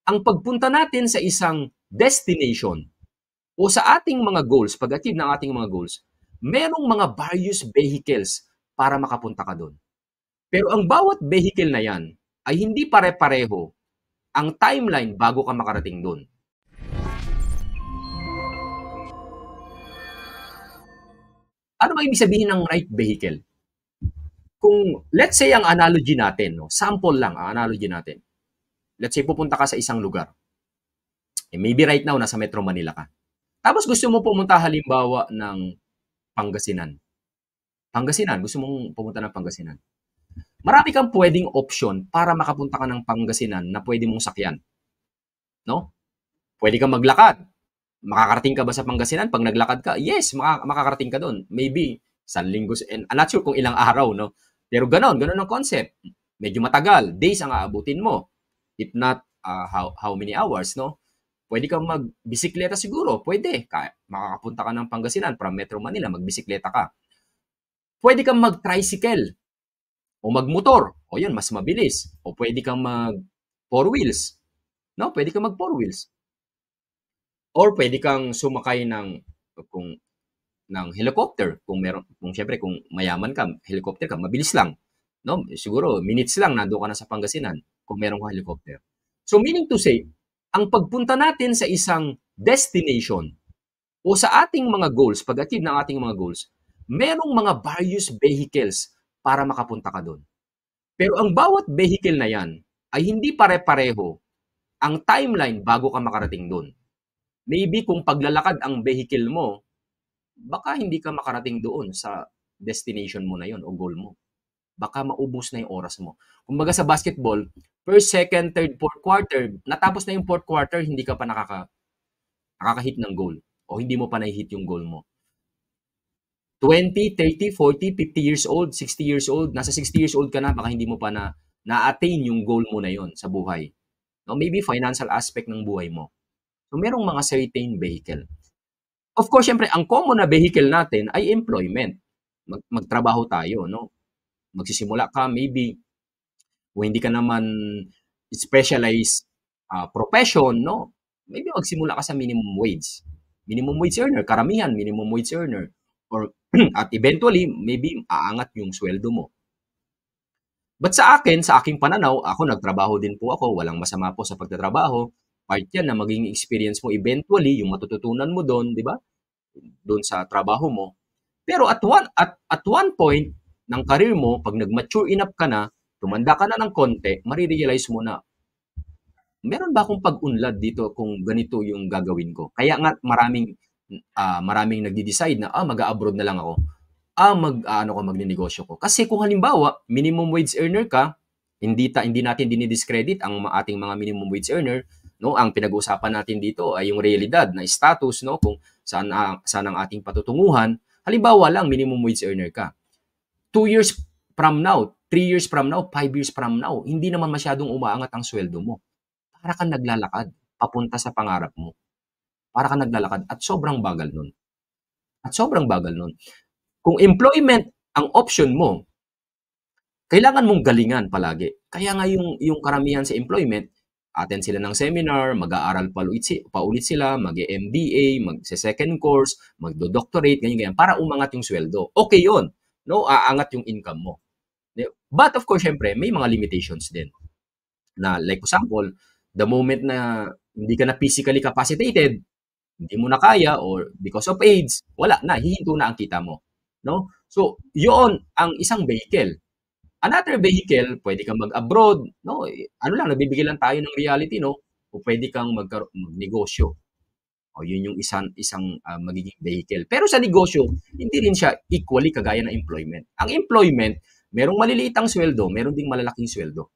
ang pagpunta natin sa isang destination o sa ating mga goals, pag-achieve ng ating mga goals, merong mga various vehicles para makapunta ka doon. Pero ang bawat vehicle na yan ay hindi pare-pareho ang timeline bago ka makarating doon. Ano ba ibig sabihin ng right vehicle? Kung let's say ang analogy natin, no, sample lang ang analogy natin. Let's say pupunta ka sa isang lugar. Maybe right now nasa Metro Manila ka. Tapos gusto mo pumunta halimbawa ng Pangasinan. Pangasinan, gusto mong pumunta ng Pangasinan. Marami kang pwedeng option para makapunta ka ng Pangasinan na pwede mong sakyan. No? Pwede kang maglakad. Makakarating ka ba sa Pangasinan pag naglakad ka? Yes, makakarating ka doon. Maybe isang linggo, and I'm not sure kung ilang araw, no? Pero ganon ang concept. Medyo matagal, days ang aabutin mo. If not, how many hours, no? Pwede kang magbisikleta siguro, pwede. Makakapunta ka ng Pangasinan from Metro Manila, magbisikleta ka. Pwede kang mag-tricycle o magmotor. O yun, mas mabilis. O pwede kang mag-four wheels. No? Pwede kang mag-four wheels. Or pwede kang sumakay ng helicopter. Syempre, kung mayaman ka, helicopter ka, mabilis lang. No? Siguro, minutes lang, nandoon ka na sa Pangasinan kung meron kang helicopter. So, meaning to say, ang pagpunta natin sa isang destination o sa ating mga goals, pag-achieve ng ating mga goals, merong mga various vehicles para makapunta ka doon. Pero ang bawat vehicle na yan ay hindi pare-pareho ang timeline bago ka makarating doon. Maybe kung paglalakad ang vehicle mo, baka hindi ka makarating doon sa destination mo na yon o goal mo. Baka maubos na yung oras mo. Kumbaga sa basketball, first, second, third, fourth quarter, natapos na yung fourth quarter, hindi ka pa nakaka-hit ng goal o hindi mo pa na-hit yung goal mo. 20, 30, 40, 50 years old, 60 years old, nasa 60 years old ka na, baka hindi mo pa na-attain yung goal mo na yon sa buhay. No, maybe financial aspect ng buhay mo. So, merong mga certain vehicle. Of course, syempre, ang common na vehicle natin ay employment. Magtrabaho tayo, no? Magsisimula ka, maybe, kung hindi ka naman specialized profession, no? Maybe magsimula ka sa minimum wage. Minimum wage earner, karamihan, minimum wage earner. Or, at eventually, maybe aangat yung sweldo mo. But sa aking pananaw, ako nagtrabaho din po ako, walang masama po sa pagtatrabaho. Part yan na maging experience mo eventually, yung matututunan mo doon, di ba? Doon sa trabaho mo. Pero at one point ng career mo, pag nag-mature enough ka na, tumanda ka na ng konti, marirealize mo na, meron ba akong pag-unlad dito kung ganito yung gagawin ko? Kaya nga maraming nagdi-decide na, mag-abroad na lang ako. Magnenegosyo ko. Kasi kung halimbawa, minimum wage earner ka, hindi natin dinidiscredit ang ating mga minimum wage earner, no? Ang pinag-uusapan natin dito ay yung realidad na status, no? Kung saan ang ating patutunguhan. Halimbawa lang, minimum wage earner ka. 2 years from now, 3 years from now, 5 years from now, hindi naman masyadong umaangat ang sweldo mo. Para kang naglalakad papunta sa pangarap mo. Para kang naglalakad at sobrang bagal nun. Kung employment ang option mo, kailangan mong galingan palagi. Kaya nga yung karamihan sa employment, attend sila ng seminar, mag-aaral pa ulit sila, mag-MBA, mag-second course, magdo-doctorate, ganyan, para umangat yung sweldo. Okay yun. No, aangat yung income mo. But of course, syempre, may mga limitations din. Na like example, the moment na hindi ka na physically capacitated, hindi mo na kaya or because of age, wala na, hihinto na ang kita mo. No? So, yun ang isang vehicle. Another vehicle, pwede kang mag-abroad, no? Nagbibigay lang tayo ng reality, no? O pwede kang magnegosyo. O yun yung isang magiging vehicle. Pero sa negosyo, hindi rin siya equally kagaya ng employment. Ang employment, merong maliliit ang sweldo, meron ding malalaking sweldo.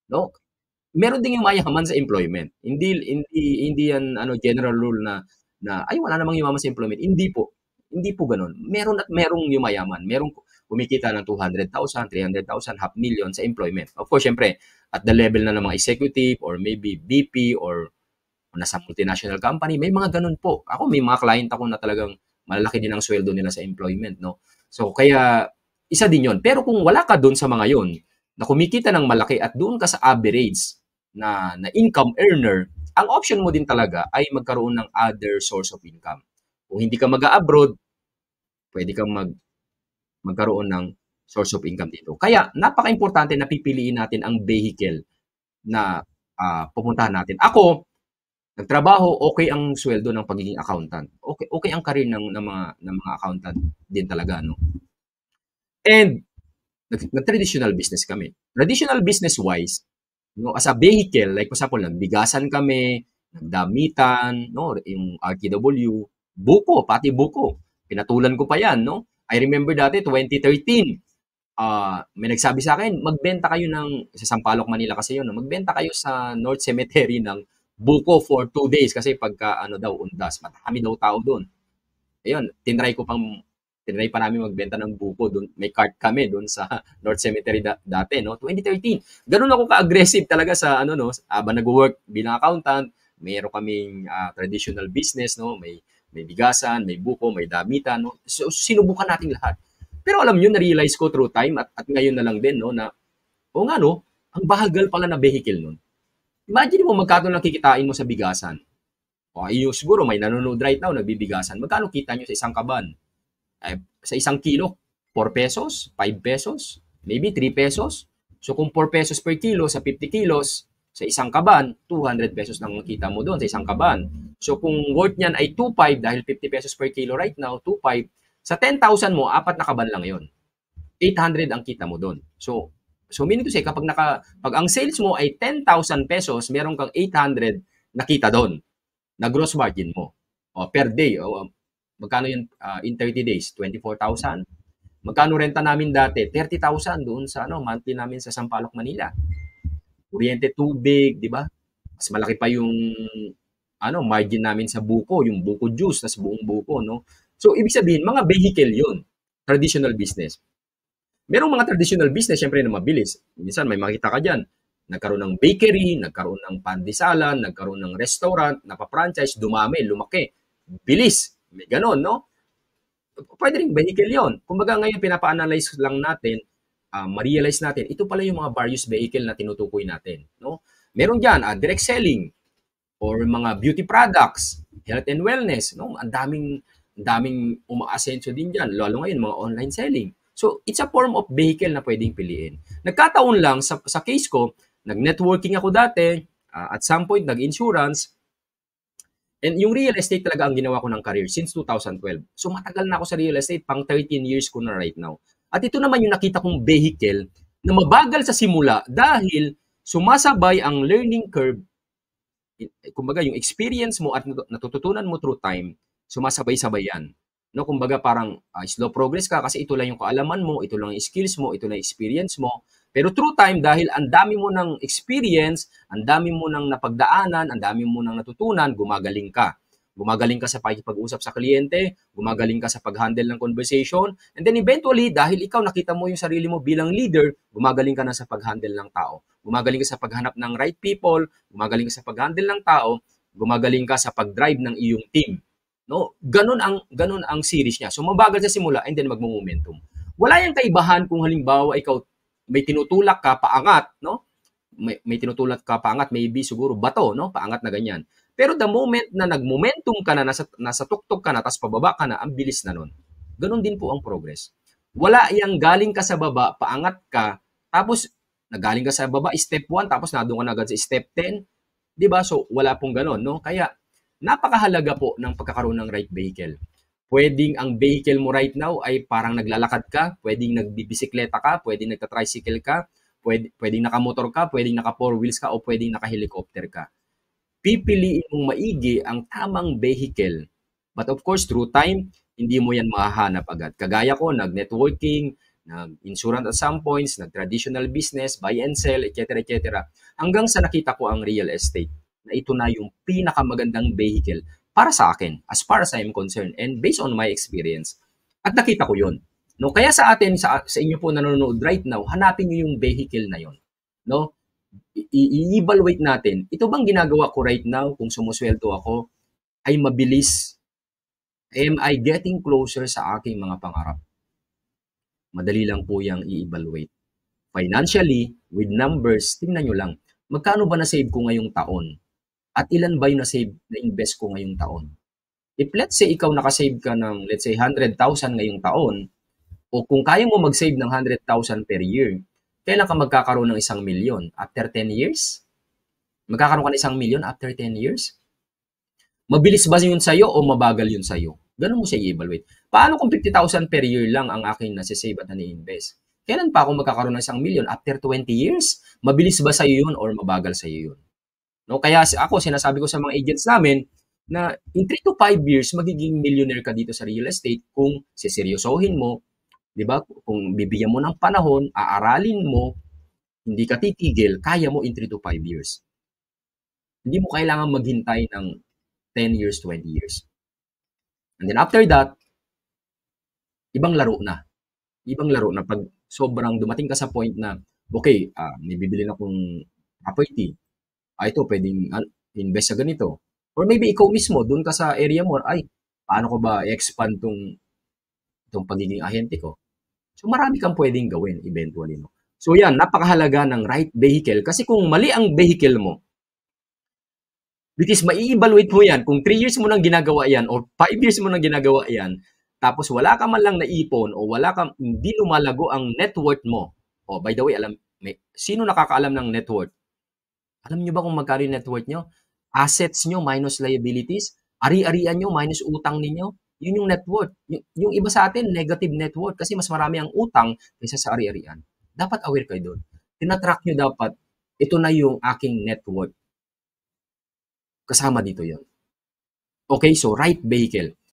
No? Meron ding yung mayaman sa employment. Hindi yan general rule na ay wala namang yumaman sa employment. Hindi po ganoon. Meron at merong yumayaman. Merong kumikita ng 200,000, 300,000, half million sa employment. Of course, syempre, at the level na ng mga executive or maybe VP or nasa multinational company, may mga ganun po. Ako, may mga client ako na talagang malalaki din ang sweldo nila sa employment, no? So, kaya, isa din yon. Pero kung wala ka doon sa mga yon, na kumikita ng malaki at doon ka sa average, na income earner, ang option mo din talaga ay magkaroon ng other source of income. Kung hindi ka mag-a-abroad, pwede kang magkaroon ng source of income dito. Kaya napaka-importante na pipiliin natin ang vehicle na pupuntahan natin. Ako, nagtrabaho, okay ang sweldo ng pagiging accountant. Okay, okay ang career ng mga accountant din talaga, no? And nag-traditional business kami. Traditional business-wise, no, as a vehicle, like for example, nagbigasan kami, nagdamitan, no, yung RTW, buko, pati buko. Pinatulan ko pa yan, no? I remember dati, 2013, may nagsabi sa akin, magbenta kayo sa Sampaloc, Manila kasi yun, no? Magbenta kayo sa North Cemetery ng buko for 2 days kasi pagka ano daw, undas, matami daw tao doon. Ayun, tinry pa namin magbenta ng buko doon. May cart kami doon sa North Cemetery dati, no? 2013. Ganun ako ka-aggressive talaga sa ano, no? Habang nag-work bilang accountant, mayroon kaming traditional business, no? May bigasan, may buko, may damitan, no? So, sinubukan natin lahat. Pero alam niyo, na-realize ko through time at ngayon na lang din, no, na o nga, no, ang bahagal pala na vehicle nun. Imagine mo magkano lang kikitain mo sa bigasan. O, yung siguro may nanonood right now, nagbibigasan. Magkano kita nyo sa isang kaban? Sa isang kilo, 4 pesos, 5 pesos, maybe 3 pesos. So kung 4 pesos per kilo sa 50 kilos, sa isang kaban, 200 pesos lang makita mo doon sa isang kaban. So kung worth niyan ay 2.5 dahil 50 pesos per kilo right now, 2.5, sa 10,000 mo, 4 na kaban lang yon. 800 ang kita mo doon. So meaning to say, pag ang sales mo ay 10,000 pesos, meron kang 800 na kita doon, na gross margin mo. O, per day, magkano yun in 30 days? 24,000. Magkano renta namin dati? 30,000 doon sa monthly namin sa Sampaloc, Manila. Kuryente, tubig, di ba? Mas malaki pa yung margin namin sa buko, yung buko juice, tas buong buko, no? So, ibig sabihin, mga vehicle yun. Traditional business. Merong mga traditional business, syempre na mabilis. Minsan, may makita ka dyan. Nagkaroon ng bakery, nagkaroon ng pandisalan, nagkaroon ng restaurant, napapranchise, dumami, lumaki. Bilis. May ganon, no? Pwede rin vehicle yun. Kumbaga ngayon, pinapa-analyze lang natin, ma-realize natin, ito pala yung mga various vehicle na tinutukoy natin, no? Meron dyan, direct selling, or mga beauty products, health and wellness, no? Ang daming umaasenso din dyan, lalo ngayon, mga online selling. So, it's a form of vehicle na pwedeng piliin. Nagkataon lang, sa case ko, nag-networking ako dati, at some point, nag-insurance, and yung real estate talaga ang ginawa ko ng career since 2012. So, matagal na ako sa real estate, pang 13 years ko na right now. At ito naman yung nakita kong vehicle na mabagal sa simula dahil sumasabay ang learning curve, kumbaga yung experience mo at natututunan mo through time, sumasabay-sabay yan. No, kumbaga parang slow progress ka kasi ito lang yung kaalaman mo, ito lang yung skills mo, ito lang yung experience mo. Pero through time, dahil ang dami mo ng experience, ang dami mo ng napagdaanan, ang dami mo ng natutunan, gumagaling ka. Gumagaling ka sa pakikipag-usap sa kliyente, gumagaling ka sa pag-handle ng conversation, and then eventually, dahil ikaw nakita mo yung sarili mo bilang leader, gumagaling ka na sa pag-handle ng tao. Gumagaling ka sa paghanap ng right people, gumagaling ka sa pag-handle ng tao, gumagaling ka sa pag-drive ng iyong team. No, ganun ang series niya. So mabagal sa simula and then magmo-momentum. Wala yang kaibahan kung halimbawa ikaw may tinutulak ka paangat, no? May tinutulak ka paangat, maybe siguro bato, no? Paangat na ganyan. Pero the moment na nag-momentum ka na, nasa tuktok ka na, tapos pababa ka na, ang bilis na nun. Ganun din po ang progress. Wala yang galing ka sa baba, paangat ka, tapos nagaling ka sa baba, step 1, tapos nadun ka na agad sa step 10. Diba? So, wala pong ganun, no? Kaya, napakahalaga po ng pagkakaroon ng right vehicle. Pwedeng ang vehicle mo right now ay parang naglalakad ka, pwedeng nagbibisikleta ka, pwedeng nagtatricycle ka, pwedeng nakamotor ka, pwedeng naka 4 wheels ka, o pwedeng naka-helicopter ka. Pipiliin mong maigi ang tamang vehicle. But of course, through time, hindi mo yan mahahanap agad. Kagaya ko, nag-networking, nag-insurance at some points, nag-traditional business, buy and sell, etc. etc. Hanggang sa nakita ko ang real estate na ito na yung pinakamagandang vehicle para sa akin, as far as I am concerned, and based on my experience. At nakita ko yun. No? Kaya sa atin, sa inyo po nanonood right now, hanapin nyo yung vehicle na yun. No? I-evaluate natin, ito bang ginagawa ko right now kung sumusweldo ako ay mabilis? Am I getting closer sa aking mga pangarap? Madali lang po yung i-evaluate. Financially, with numbers, tingnan nyo lang. magkano ba na-save ko ngayong taon? At ilan ba yung na-save, na-invest ko ngayong taon? If let's say ikaw nakasave ka ng, let's say, 100,000 ngayong taon, o kung kaya mo mag-save ng 100,000 per year, kailan ka magkakaroon ng 1,000,000? After 10 years? Magkakaroon ka ng 1,000,000 after 10 years? Mabilis ba yun sa'yo o mabagal yun sa'yo? Ganun mo siya i-evaluate. Paano kung 50,000 per year lang ang aking nasa-save at na-invest? Kailan pa ako magkakaroon ng 1,000,000? After 20 years? Mabilis ba sa'yo yun or mabagal sa'yo yun? No? Kaya ako, sinasabi ko sa mga agents namin na in 3 to 5 years, magiging millionaire ka dito sa real estate kung siseryosohin mo, di ba? Kung bibigyan mo ng panahon, aaralin mo, hindi ka titigil, kaya mo in 3 to 5 years. Hindi mo kailangan maghintay ng 10 years, 20 years. And then after that, ibang laro na. Ibang laro na pag sobrang dumating ka sa point na, okay, may bibili na kong property. Ito, pwedeng invest sa ganito. Or maybe ikaw mismo, dun ka sa area mo, ay, paano ko ba i-expand itong pagiging ahente ko? So marami kang pwedeng gawin eventually. No? So yan, napakahalaga ng right vehicle. Kasi kung mali ang vehicle mo, which is mai-evaluate mo yan, kung 3 years mo nang ginagawa yan or 5 years mo nang ginagawa yan, tapos wala ka man lang naipon o hindi lumalago ang net worth mo. Oh, by the way, sino nakakaalam ng net worth? Alam nyo ba kung magkano yung net worth nyo? Assets nyo minus liabilities, ari-arian nyo minus utang ninyo, yun yung net worth. Yung iba sa atin, negative net worth kasi mas marami ang utang kaysa sa ari-arian. Dapat aware kayo doon. Tinatrack nyo dapat, ito na yung aking net worth. Kasama dito yon. Okay, so right vehicle.